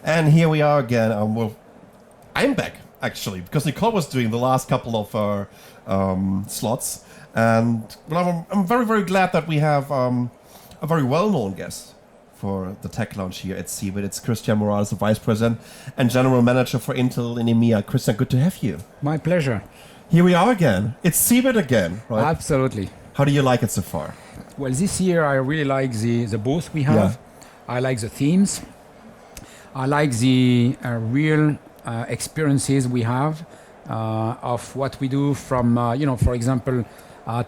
And here we are again. I'm back, actually, because Nicole was doing the last couple of slots. And I'm very, very glad that we have a very well-known guest for the TechLounge here at CeBIT. It's Christian Morales, the Vice President and General Manager for Intel in EMEA. Christian, good to have you. My pleasure. Here we are again. It's CeBIT again, right? Absolutely. How do you like it so far? Well, this year I really like the booth we have. Yeah. I like the themes. I like the real experiences we have of what we do from, for example,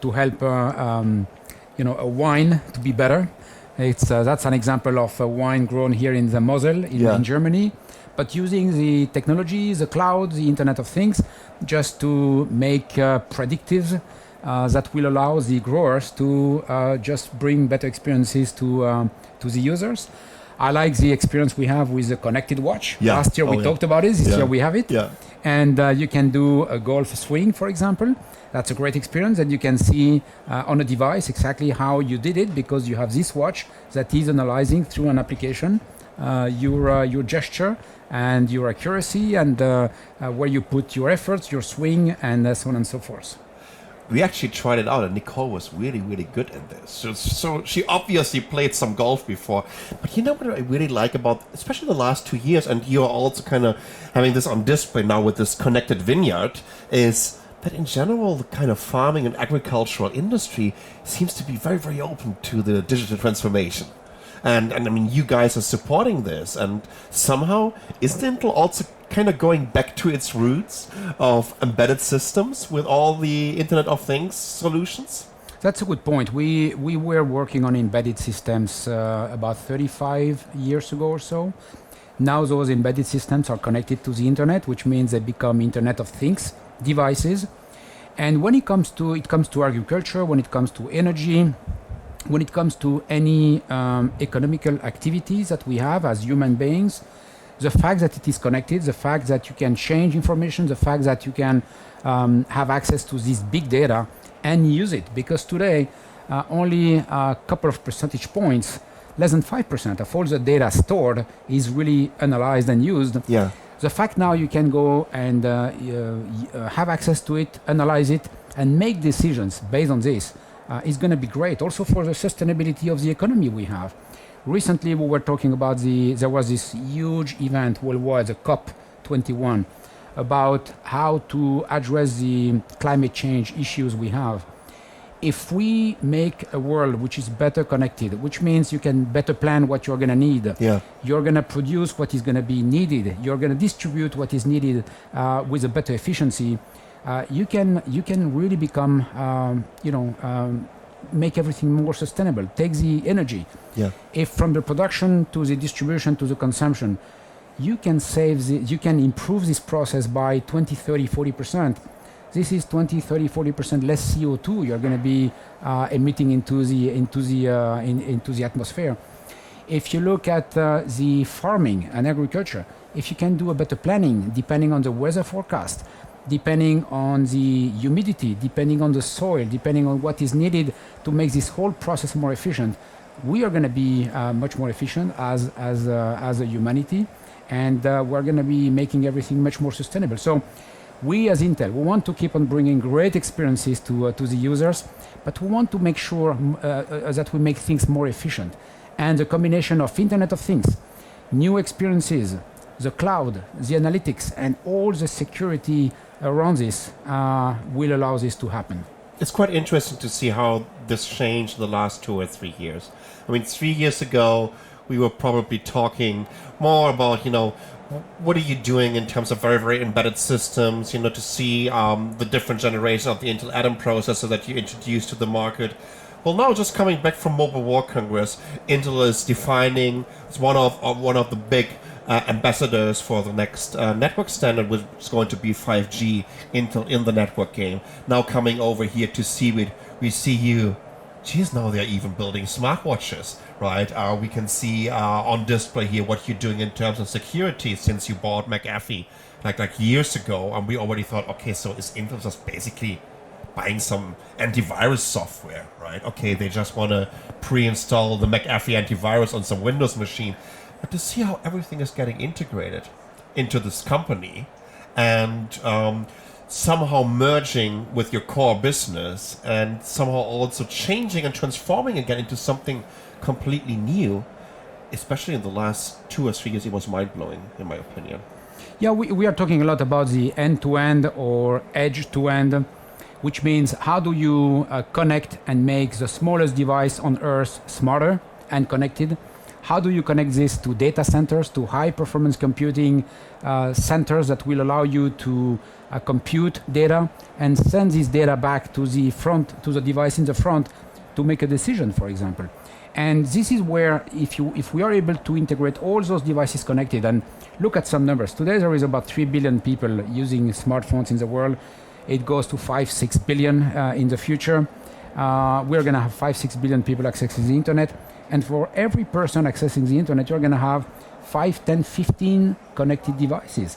to help, a wine to be better. That's an example of a wine grown here in the Mosel in Germany, but using the technology, the cloud, the Internet of Things, just to make predictives that will allow the growers to just bring better experiences to the users. I like the experience we have with the connected watch. Yeah. Last year we talked about it. This year we have it. Yeah. And you can do a golf swing, for example. That's a great experience, and you can see on a device exactly how you did it, because you have this watch that is analyzing through an application your gesture and your accuracy and where you put your efforts, your swing, and so on and so forth. We actually tried it out, and Nicole was really, really good at this. So she obviously played some golf before. But you know what I really like about, especially the last 2 years, and you're also kind of having this on display now with this connected vineyard, is that in general, the kind of farming and agricultural industry seems to be very, very open to the digital transformation. And I mean, you guys are supporting this, and somehow isn't Intel also kind of going back to its roots of embedded systems with all the Internet of Things solutions? That's a good point. We were working on embedded systems about 35 years ago or so. Now those embedded systems are connected to the Internet, which means they become Internet of Things devices. And when it comes to agriculture, when it comes to energy, when it comes to any economical activities that we have as human beings, the fact that it is connected, the fact that you can change information, the fact that you can have access to this big data and use it, because today only a couple of percentage points, less than 5% of all the data stored is really analyzed and used. Yeah. The fact now you can go and have access to it, analyze it, and make decisions based on this is going to be great. Also for the sustainability of the economy we have. Recently we were talking about there was this huge event worldwide, the COP21, about how to address the climate change issues we have. If we make a world which is better connected, which means you can better plan what you're going to need, you're going to produce what is going to be needed, you're going to distribute what is needed with a better efficiency, you can really become, make everything more sustainable. Take the energy. Yeah. If from the production to the distribution to the consumption, you can improve this process by 20, 30, 40%. This is 20, 30, 40% less CO2 you're going to be emitting into the atmosphere. If you look at the farming and agriculture, if you can do a better planning depending on the weather forecast, depending on the humidity, depending on the soil, depending on what is needed to make this whole process more efficient, we are going to be much more efficient as a humanity, and we're going to be making everything much more sustainable. So we as Intel, we want to keep on bringing great experiences to the users, but we want to make sure that we make things more efficient. And the combination of Internet of Things, new experiences, the cloud, the analytics, and all the security around this will allow this to happen. It's quite interesting to see how this changed the last 2 or 3 years. I mean, 3 years ago, we were probably talking more about, what are you doing in terms of very, very embedded systems, to see the different generation of the Intel Atom processor that you introduced to the market. Well, now just coming back from Mobile World Congress, Intel is defining, it's one of the big ambassadors for the next network standard, which is going to be 5G, Intel in the network game. Now coming over here to CeBIT, we see you. Geez, now they're even building smartwatches, right? We can see on display here what you're doing in terms of security since you bought McAfee like years ago, and we already thought, okay, so is Intel just basically buying some antivirus software, right? Okay, they just want to pre-install the McAfee antivirus on some Windows machine. but to see how everything is getting integrated into this company and somehow merging with your core business and somehow also changing and transforming again into something completely new, especially in the last 2 or 3 years, it was mind-blowing, in my opinion. Yeah, we are talking a lot about the end-to-end or edge-to-end, which means how do you connect and make the smallest device on Earth smarter and connected? How do you connect this to data centers, to high-performance computing centers that will allow you to compute data and send this data back to the front, to the device in the front to make a decision, for example. And this is where if we are able to integrate all those devices connected, and look at some numbers. Today there is about 3 billion people using smartphones in the world. It goes to 5-6 billion in the future. We're going to have 5-6 billion people accessing the internet. And for every person accessing the internet, you're going to have 5, 10, 15 connected devices,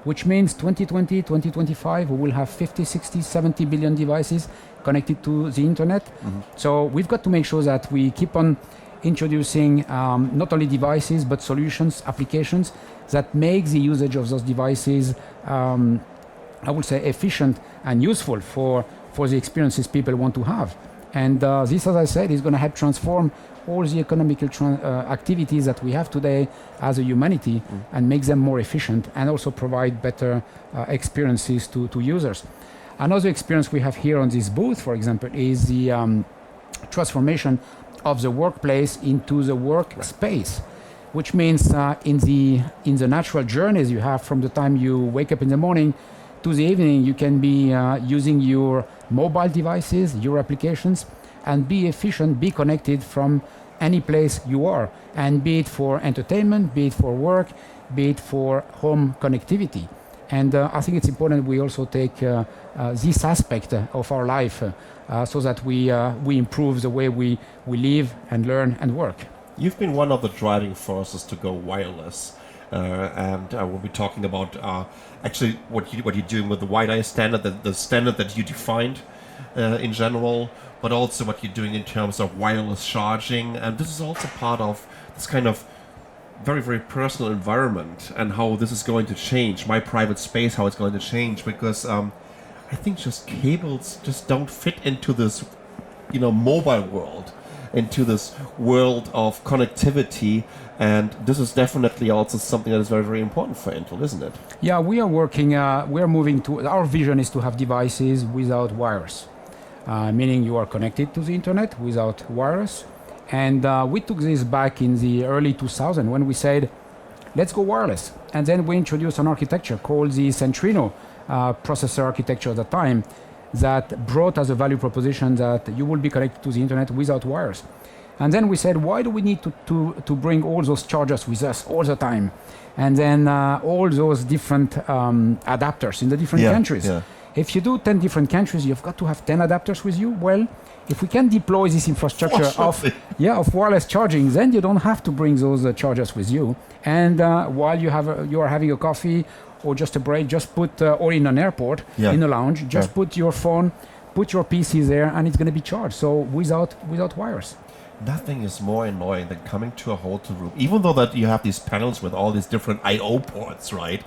which means 2020, 2025, we will have 50, 60, 70 billion devices connected to the internet. Mm-hmm. So we've got to make sure that we keep on introducing not only devices, but solutions, applications that make the usage of those devices, I would say, efficient and useful for the experiences people want to have. And this, as I said, is going to help transform all the economical activities that we have today as a humanity and make them more efficient and also provide better experiences to users. Another experience we have here on this booth, for example, is the transformation of the workplace into the workspace, which means in the natural journeys you have from the time you wake up in the morning to the evening, you can be using your mobile devices, your applications, and be efficient, be connected from any place you are, and be it for entertainment, be it for work, be it for home connectivity. And I think it's important we also take this aspect of our life so that we improve the way we live and learn and work. You've been one of the driving forces to go wireless. And we'll be talking about actually what you're doing with the WiDi standard, the standard that you defined in general, but also what you're doing in terms of wireless charging. And this is also part of this kind of very, very personal environment and how this is going to change, my private space, how it's going to change, because I think just cables just don't fit into this, mobile world, into this world of connectivity. And this is definitely also something that is very, very important for Intel, isn't it? Yeah, we are working, we are moving to, our vision is to have devices without wires, meaning you are connected to the internet without wires. And we took this back in the early 2000s when we said, let's go wireless. And then we introduced an architecture called the Centrino processor architecture at the time that brought as a value proposition that you will be connected to the internet without wires. And then we said, why do we need to bring all those chargers with us all the time? And then all those different adapters in the different countries. Yeah. If you do 10 different countries, you've got to have 10 adapters with you. Well, if we can deploy this infrastructure of wireless charging, then you don't have to bring those chargers with you. And while you are having a coffee or just a break, just put, or in an airport, in a lounge, just put your phone, put your PC there, and it's going to be charged. So without wires. Nothing is more annoying than coming to a hotel room, even though that you have these panels with all these different I/O ports, right?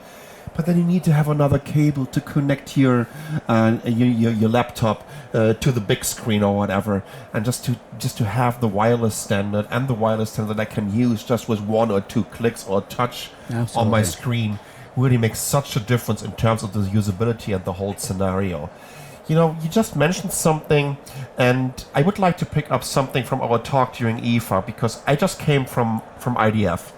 But then you need to have another cable to connect your laptop to the big screen or whatever, and just to have the wireless standard and the wireless standard that I can use just with 1 or 2 clicks or touch on my screen really makes such a difference in terms of the usability and the whole scenario. You just mentioned something, and I would like to pick up something from our talk during IFA, because I just came from IDF,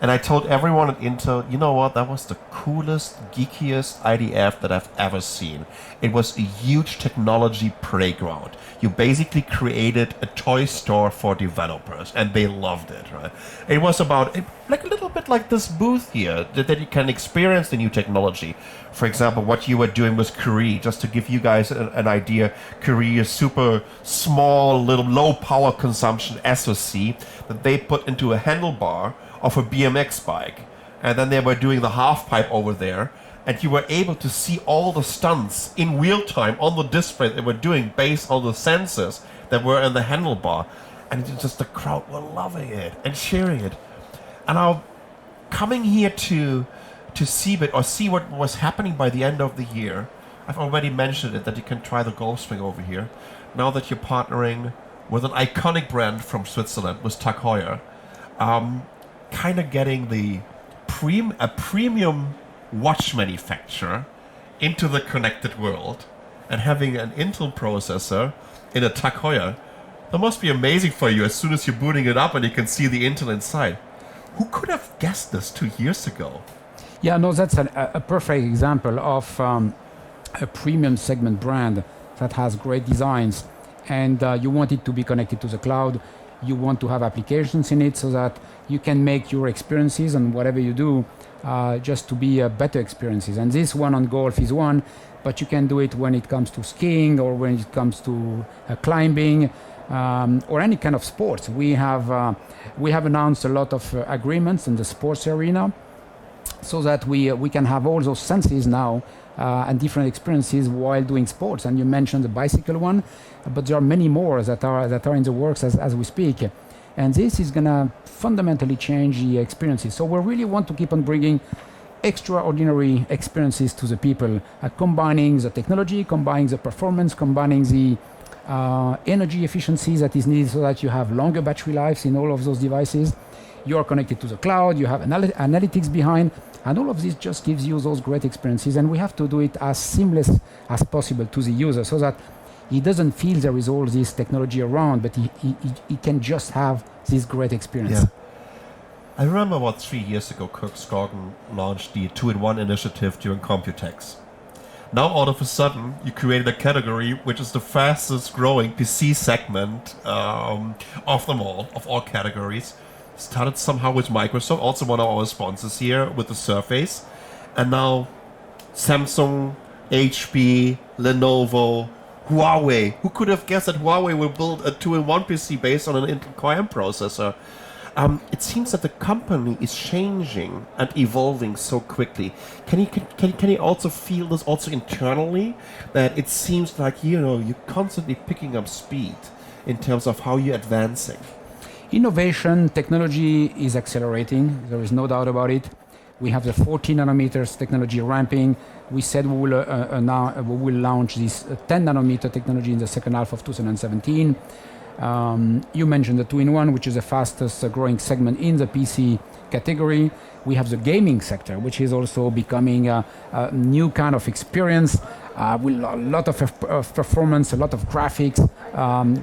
and I told everyone at Intel, you know what, that was the coolest, geekiest IDF that I've ever seen. It was a huge technology playground. You basically created a toy store for developers, and they loved it, right? It was about, like a little bit like this booth here, that you can experience the new technology. For example, what you were doing with Curie, just to give you guys an idea, Curie is super small, little low power consumption SoC that they put into a handlebar of a BMX bike. And then they were doing the half pipe over there, and you were able to see all the stunts in real time on the display they were doing based on the sensors that were in the handlebar. And just the crowd were loving it and cheering it. And now coming here to CeBIT or see what was happening by the end of the year. I've already mentioned it that you can try the golf swing over here. Now that you're partnering with an iconic brand from Switzerland, with Tag Heuer, kind of getting the a premium watch manufacturer into the connected world and having an Intel processor in a Tag Heuer. That must be amazing for you as soon as you're booting it up and you can see the Intel inside. Who could have guessed this 2 years ago? Yeah, no, that's a perfect example of a premium segment brand that has great designs, and you want it to be connected to the cloud. You want to have applications in it so that you can make your experiences and whatever you do just to be better experiences. And this one on golf is one, but you can do it when it comes to skiing or when it comes to climbing or any kind of sports. We have announced a lot of agreements in the sports arena, so that we can have all those senses now and different experiences while doing sports. And you mentioned the bicycle one, but there are many more that are in the works as we speak. And this is gonna fundamentally change the experiences. So we really want to keep on bringing extraordinary experiences to the people, combining the technology, combining the performance, combining the energy efficiency that is needed so that you have longer battery lives in all of those devices. You are connected to the cloud, you have analytics behind, and all of this just gives you those great experiences. And we have to do it as seamless as possible to the user so that he doesn't feel there is all this technology around, but he can just have this great experience. Yeah. I remember about 3 years ago, Kirk Skaugen launched the 2-in-1 initiative during Computex. Now all of a sudden, you created a category which is the fastest growing PC segment of them all, of all categories. Started somehow with Microsoft, also one of our sponsors here, with the Surface. And now Samsung, HP, Lenovo, Huawei. Who could have guessed that Huawei will build a 2-in-1 PC based on an Intel Core M processor? It seems that the company is changing and evolving so quickly. Can you also feel this also internally? That it seems like, you're constantly picking up speed in terms of how you're advancing. Innovation, technology is accelerating. There is no doubt about it. We have the 14 nanometers technology ramping. We said we will launch this 10 nanometer technology in the second half of 2017. You mentioned the 2-in-1, which is the fastest growing segment in the PC category. We have the gaming sector, which is also becoming a new kind of experience with a lot of performance, a lot of graphics,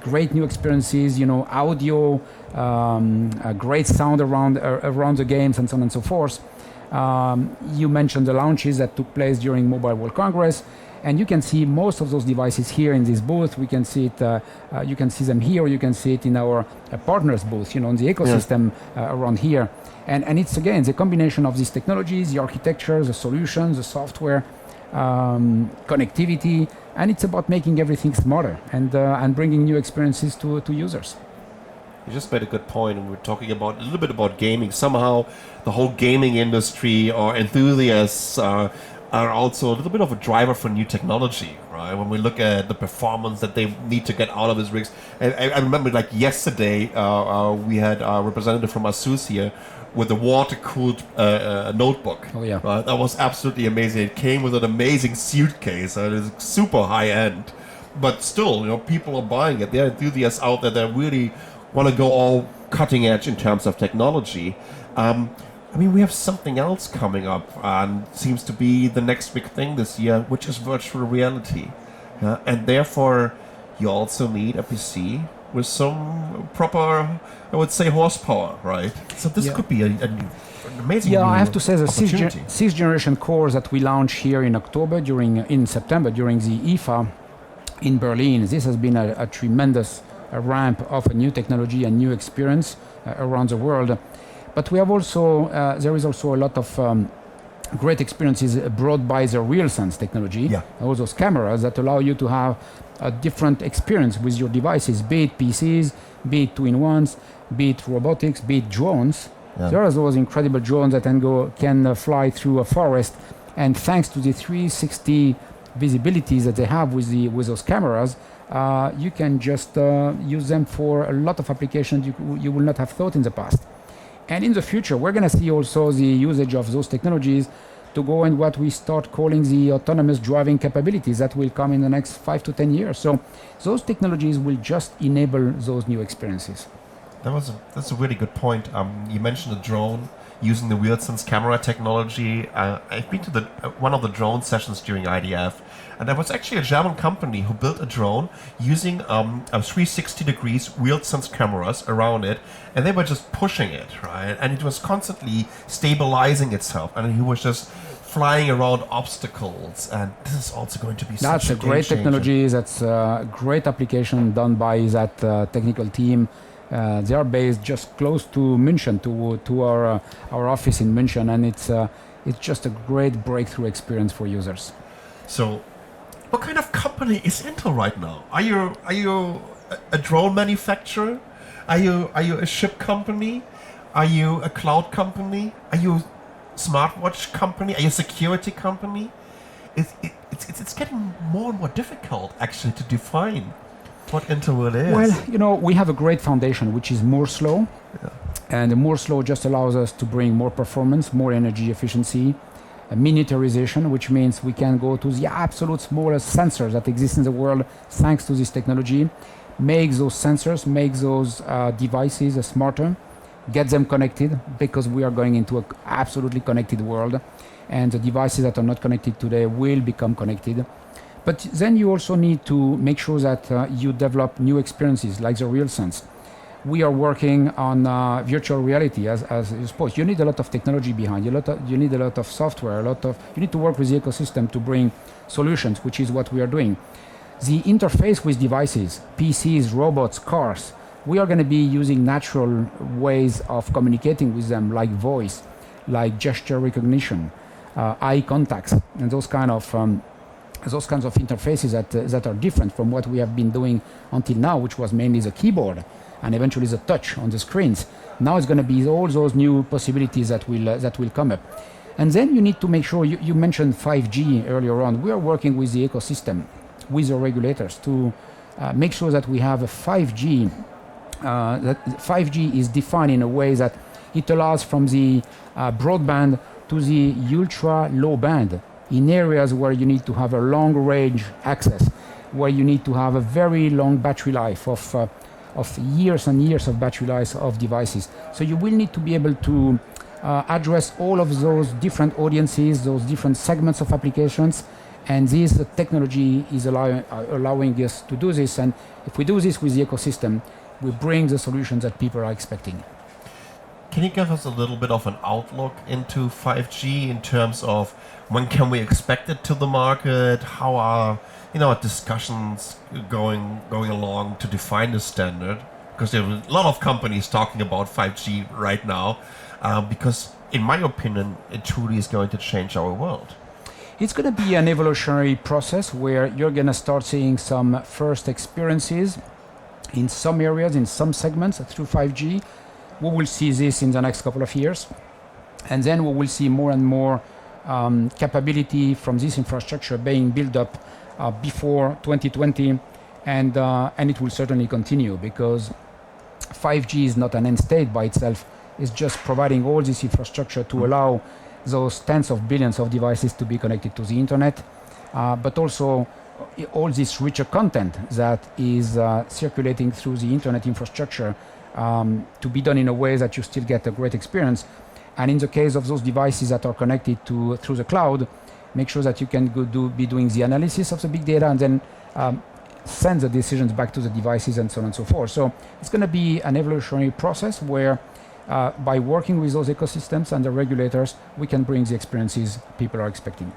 great new experiences, audio, great sound around the games, and so on and so forth. You mentioned the launches that took place during Mobile World Congress, and you can see most of those devices here in this booth. We can see it. You can see them here, or you can see it in our partners' booth, in the ecosystem around here. And it's again the combination of these technologies, the architecture, the solutions, the software, connectivity, and it's about making everything smarter and bringing new experiences to users. You just made a good point, and we're talking about a little bit about gaming. Somehow, the whole gaming industry or enthusiasts are also a little bit of a driver for new technology, right? When we look at the performance that they need to get out of his rigs. I remember, like yesterday, we had a representative from ASUS here with a water-cooled notebook. Oh yeah, right? That was absolutely amazing. It came with an amazing suitcase. It is super high-end, but still, people are buying it. There are enthusiasts out there that really want to go all cutting edge in terms of technology. We have something else coming up, and seems to be the next big thing this year, which is virtual reality. And therefore, you also need a PC with some proper, I would say, horsepower, right? So this could be an amazing. Yeah, I have to say the sixth generation cores that we launched here in September during the IFA in Berlin. This has been a tremendous ramp of a new technology and new experience around the world. But we have also there is also a lot of great experiences brought by the RealSense technology. Yeah. All those cameras that allow you to have a different experience with your devices, be it PCs, be it 2-in-1s, be it robotics, be it drones. Yeah. There are those incredible drones that can fly through a forest, and thanks to the 360 visibilities that they have with those cameras, you can just use them for a lot of applications you will not have thought in the past. And in the future, we're going to see also the usage of those technologies to go in what we start calling the autonomous driving capabilities that will come in the next 5 to 10 years. So those technologies will just enable those new experiences. That's a really good point. You mentioned a drone using the wheel sense camera technology. I've been to one of the drone sessions during IDF, and there was actually a German company who built a drone using a 360 degrees wheel sense cameras around it, and they were just pushing it, right? And it was constantly stabilizing itself, and he was just flying around obstacles. And this is also going to be that's such a great technology. That's a great application done by that technical team. They are based just close to München, to our office in München, and it's just a great breakthrough experience for users. So, what kind of company is Intel right now? Are you a drone manufacturer? Are you a ship company? Are you a cloud company? Are you a smartwatch company? Are you a security company? It's getting more and more difficult actually to define what Intel really is. Well, we have a great foundation, which is Moore's Law. Yeah. And the Moore's Law just allows us to bring more performance, more energy efficiency, a miniaturization, which means we can go to the absolute smallest sensors that exist in the world thanks to this technology, make those sensors, make those devices smarter, get them connected, because we are going into an absolutely connected world, and the devices that are not connected today will become connected. But then you also need to make sure that you develop new experiences like the real sense. We are working on virtual reality, as you suppose. You need a lot of technology behind you. You need a lot of software. You need to work with the ecosystem to bring solutions, which is what we are doing. The interface with devices, PCs, robots, cars, we are going to be using natural ways of communicating with them, like voice, like gesture recognition, eye contacts, and those kinds of interfaces that are different from what we have been doing until now, which was mainly the keyboard and eventually the touch on the screens. Now it's going to be all those new possibilities that will come up. And then you need to make sure, you mentioned 5G earlier on. We are working with the ecosystem, with the regulators, to make sure that we have a 5G, that 5G is defined in a way that it allows from the broadband to the ultra low band in areas where you need to have a long range access, where you need to have a very long battery life of years and years of battery life of devices. So you will need to be able to address all of those different audiences, those different segments of applications, and this technology is allowing us to do this. And if we do this with the ecosystem, we bring the solutions that people are expecting. Can you give us a little bit of an outlook into 5G in terms of when can we expect it to the market? How are discussions going along to define the standard? Because there are a lot of companies talking about 5G right now. Because in my opinion, it truly is going to change our world. It's going to be an evolutionary process where you're going to start seeing some first experiences in some areas, in some segments through 5G. We will see this in the next couple of years. And then we will see more and more capability from this infrastructure being built up before 2020. And it will certainly continue, because 5G is not an end state by itself. It's just providing all this infrastructure to allow those tens of billions of devices to be connected to the internet, but also all this richer content that is circulating through the internet infrastructure to be done in a way that you still get a great experience. And in the case of those devices that are connected through the cloud, make sure that you can be doing the analysis of the big data and then send the decisions back to the devices and so on and so forth. So it's going to be an evolutionary process where by working with those ecosystems and the regulators, we can bring the experiences people are expecting.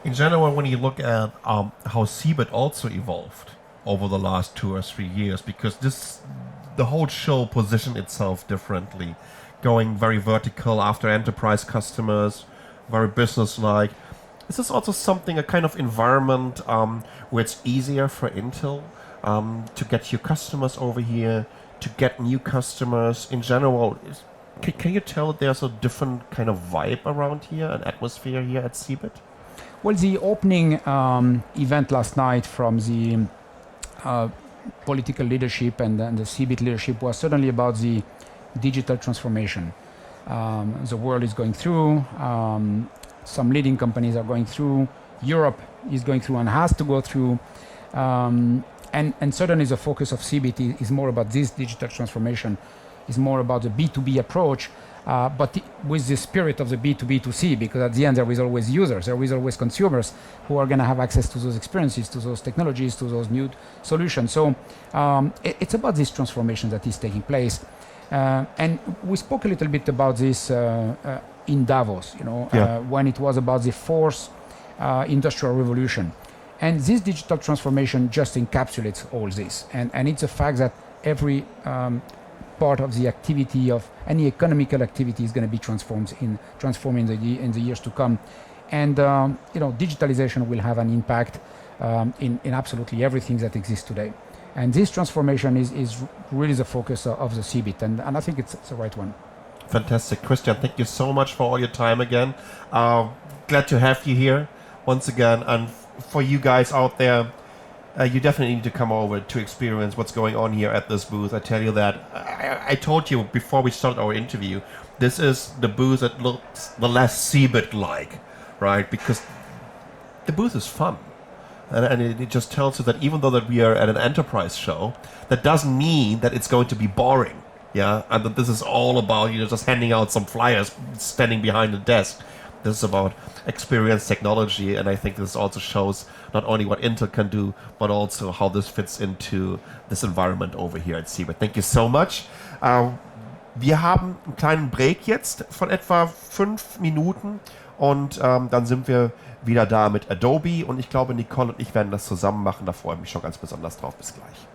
In general, when you look at how CeBIT also evolved over the last 2 or 3 years, because the whole show positioned itself differently, going very vertical after enterprise customers, very business-like. Is this also something, a kind of environment where it's easier for Intel to get your customers over here, to get new customers in general? Can you tell there's a different kind of vibe around here, an atmosphere here at CeBIT? Well, the opening event last night from the political leadership and the CeBIT leadership was certainly about the digital transformation. The world is going through, some leading companies are going through, Europe is going through and has to go through. And certainly the focus of CeBIT is more about this digital transformation, is more about the B2B approach, but with the spirit of the B2B2C, because at the end there is always users, there is always consumers who are going to have access to those experiences, to those technologies, to those new solutions. So it's about this transformation that is taking place. And we spoke a little bit about this in Davos, when it was about the fourth industrial revolution. And this digital transformation just encapsulates all this. And it's a fact that every part of the activity of any economical activity is going to be transformed in the years to come. And digitalization will have an impact in absolutely everything that exists today. And this transformation is really the focus of the CeBIT, and I think it's the right one. Fantastic. Christian, thank you so much for all your time again. Glad to have you here once again. And for you guys out there, you definitely need to come over to experience what's going on here at this booth. I tell you that. I told you before we started our interview, this is the booth that looks the less CeBIT-like, right? Because the booth is fun. And it just tells you that even though that we are at an enterprise show, that doesn't mean that it's going to be boring, yeah? And that this is all about, just handing out some flyers, standing behind a desk. This is about experience technology, and I think this also shows not only what Intel can do, but also how this fits into this environment over here at CeBIT. Thank you so much. Wir haben einen kleinen Break jetzt von etwa 5 Minuten und dann sind wir wieder da mit Adobe und ich glaube, Nicole und ich werden das zusammen machen. Da freue ich mich schon ganz besonders drauf. Bis gleich.